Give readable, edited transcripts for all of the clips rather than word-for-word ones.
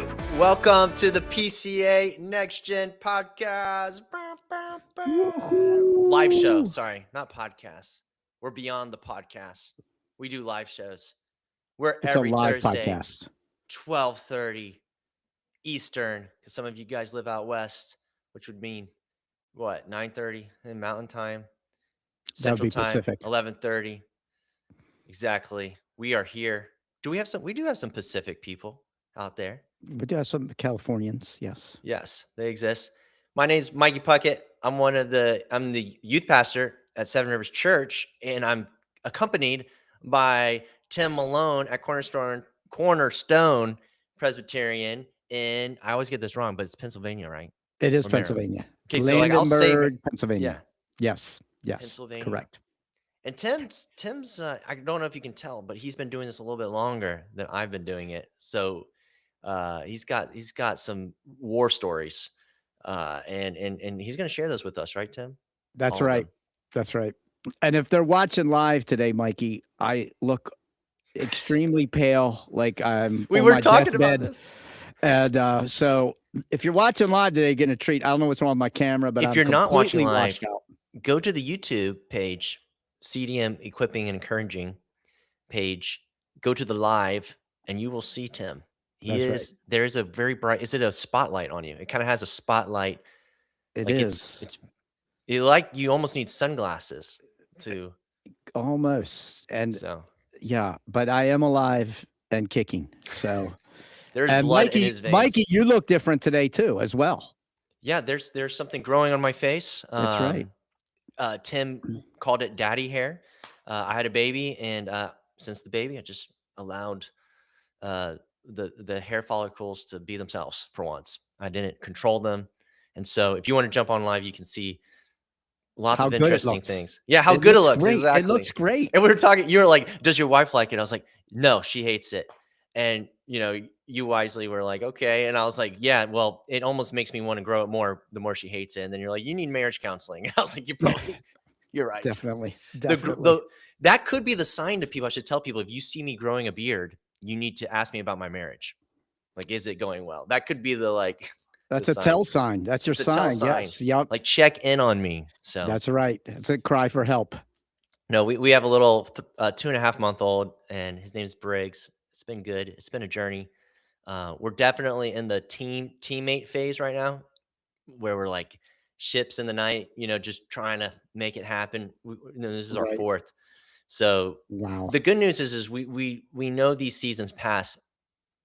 right. Welcome to the PCA NextGen podcast. Live show. Sorry, not podcast. We're beyond the podcast. We do live shows. We're It's every a live Thursday, podcast. 12:30 Eastern, because some of you guys live out west, which would mean what, 9:30 in Mountain Time, Central be Time, Pacific. 11:30. Exactly. We are here. Do we have some? We do have some Pacific people out there. We do have some Californians, yes. Yes, they exist. My name's Mikey Puckett. I'm the youth pastor at Seven Rivers Church, and I'm accompanied by Tim Malone at Cornerstone Presbyterian in, I always get this wrong, but it's Pennsylvania, right? It is Or Maryland. Pennsylvania. Okay, so like I'll say Blandenburg, Pennsylvania. Yeah, Yes, Pennsylvania. correct. And Tim's I don't know if you can tell, but he's been doing this a little bit longer than I've been doing it. So he's got some war stories, and he's going to share those with us, right, Tim? That's All of right. them. That's right. And if they're watching live today, Mikey, I look extremely pale, like I'm We on were my talking about deathbed. this. And so if you're watching live today, getting a treat. I don't know what's wrong with my camera, but If I'm you're not watching completely live, washed out. go to the YouTube page, CDM Equipping and Encouraging page. Go to the live, and you will see Tim. There's a very bright. Is it a spotlight on you? It kind of has a spotlight. It like is. It's you almost need sunglasses to. Almost. And So yeah, but I am alive and kicking. So there's and blood Mikey, in his veins. Mikey, you look different today too, as well. Yeah, there's something growing on my face. That's right. Tim called it daddy hair. I had a baby, and since the baby, I just allowed the hair follicles to be themselves for once. I didn't control them. And so if you want to jump on live, you can see lots of interesting things. Yeah, how good it looks. Great. Exactly. It looks great. And we were talking, you were like, does your wife like it? I was like, no, she hates it. And, you wisely were like, okay. And I was like, yeah, well, it almost makes me want to grow it more the more she hates it. And then you're like, you need marriage counseling. And I was like, you're right. Definitely. That could be the sign to people. I should tell people, if you see me growing a beard, you need to ask me about my marriage. Like, is it going well? That could be that's the a sign. tell sign. That's your It's a sign. tell sign. Yes. Yep. Like, check in on me. So that's right. It's a cry for help. No, we have a little 2.5-month-old, and his name's Briggs. It's been good. It's been a journey. We're definitely in the teammate phase right now, where we're like ships in the night, just trying to make it happen. This is our fourth. So wow. The good news is we know these seasons pass.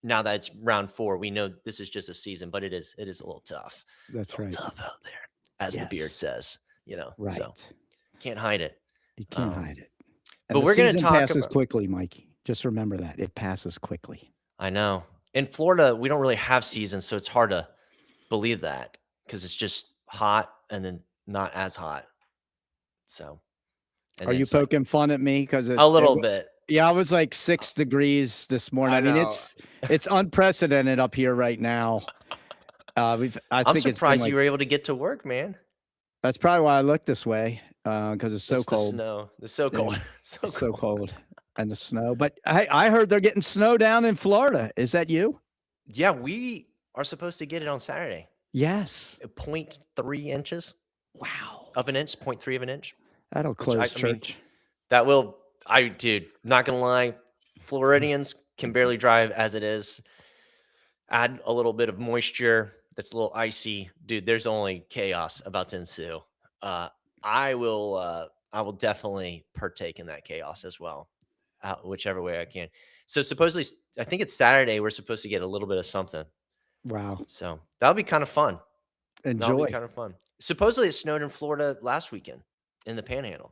Now that it's round 4, we know this is just a season, but it is a little tough. That's right. Tough out there, as the beard says. Right. So can't hide it. You can't hide it. And but we're going to talk passes quickly, Mikey. Just remember that it passes quickly. I know. In Florida, we don't really have seasons, so it's hard to believe that because it's just hot and then not as hot. So, are you poking fun at me? Because a little bit. Yeah, I was like 6 degrees this morning. I mean, it's unprecedented up here right now. I'm surprised you were able to get to work, man. That's probably why I look this way, because it's so cold. The snow. It's so cold. Yeah, so cold. And the snow. But I heard they're getting snow down in Florida. Is that you? Yeah, we are supposed to get it on Saturday. Yes. 0.3 inches. Wow. Of an inch, 0.3 of an inch. That'll close church. I mean, that will, dude, not going to lie. Floridians can barely drive as it is. Add a little bit of moisture. That's a little icy. Dude, there's only chaos about to ensue. I will definitely partake in that chaos as well, whichever way I can. So supposedly, I think it's Saturday, we're supposed to get a little bit of something. Wow. So that'll be kind of fun. Enjoy. That'll be kind of fun. Supposedly it snowed in Florida last weekend in the Panhandle.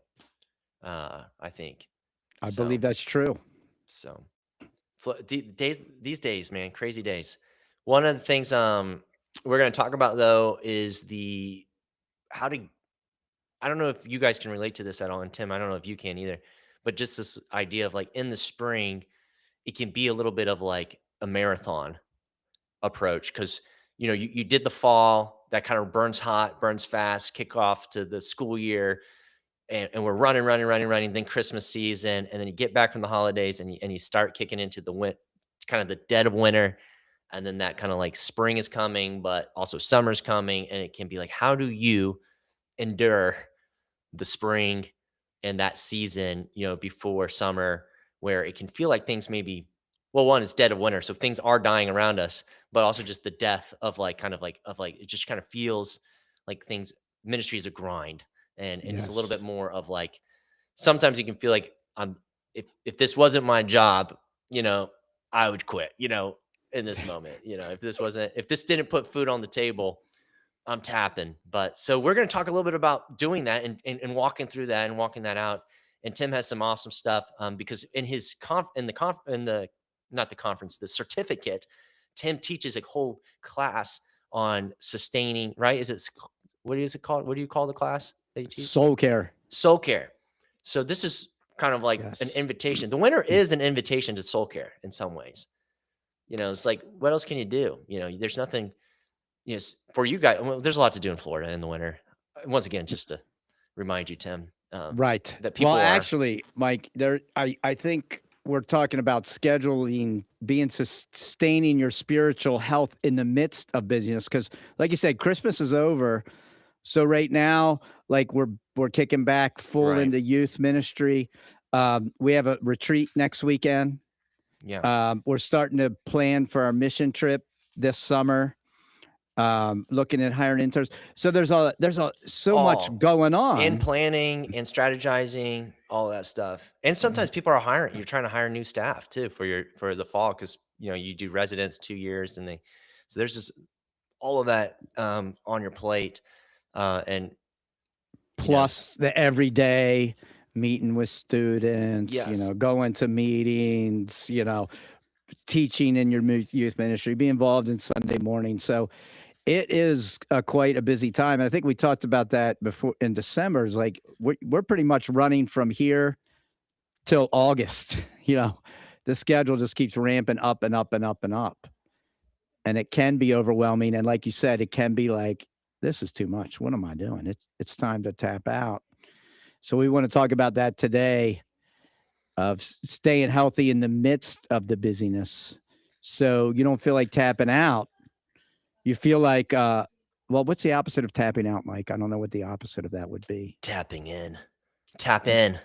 I think. I believe that's true. So these days, man, crazy days. One of the things we're going to talk about, though, is I don't know if you guys can relate to this at all. And Tim, I don't know if you can either, but just this idea of like in the spring, it can be a little bit of like a marathon approach. Cause you did the fall that kind of burns hot, burns fast, kick off to the school year. And we're running, then Christmas season. And then you get back from the holidays and you start kicking into kind of the dead of winter. and then that kind of like spring is coming, but also summer's coming, and it can be like, how do you endure the spring and that season, before summer, where it can feel like things maybe, well, one, it's dead of winter. So things are dying around us, but also just the death of like, it just kind of feels like things, ministry is a grind. And it's a little bit Yes. more of like, sometimes you can feel like if this wasn't my job, I would quit, in this moment, if this didn't put food on the table, I'm tapping. But so we're going to talk a little bit about doing that and walking through that and walking that out. And Tim has some awesome stuff, because in his not the conference, the certificate, Tim teaches a whole class on sustaining, right? What is it called? What do you call the class that you teach? Soul care. Soul care. So this is kind of like an Yes. invitation. The winter is an invitation to soul care in some ways. It's like, what else can you do? There's nothing. Yes, for you guys, well, there's a lot to do in Florida in the winter. Once again, just to remind you, Tim, Right. that Well, people are actually, Mike, I think we're talking about scheduling, sustaining your spiritual health in the midst of busyness. Because, like you said, Christmas is over. So right now, like we're kicking back full right. into youth ministry. We have a retreat next weekend. Yeah. We're starting to plan for our mission trip this summer. Looking at hiring interns. So there's so much All going in on. planning and strategizing, all that stuff. And sometimes people are hiring. You're trying to hire new staff too for the fall, because you do residents 2 years, and so there's just all of that on your plate, and Plus the everyday meeting with students, yes, going to meetings, teaching in your youth ministry, be involved in Sunday morning. So it is quite a busy time. And I think we talked about that before in December. Is like we're pretty much running from here till August. The schedule just keeps ramping up and up and up and up, and it can be overwhelming. And like you said, it can be like, this is too much. What am I doing? It's time to tap out. So we want to talk about that today, of staying healthy in the midst of the busyness, so you don't feel like tapping out. You feel like, well, what's the opposite of tapping out, Mike? I don't know what the opposite of that would be. tapping in, tap in.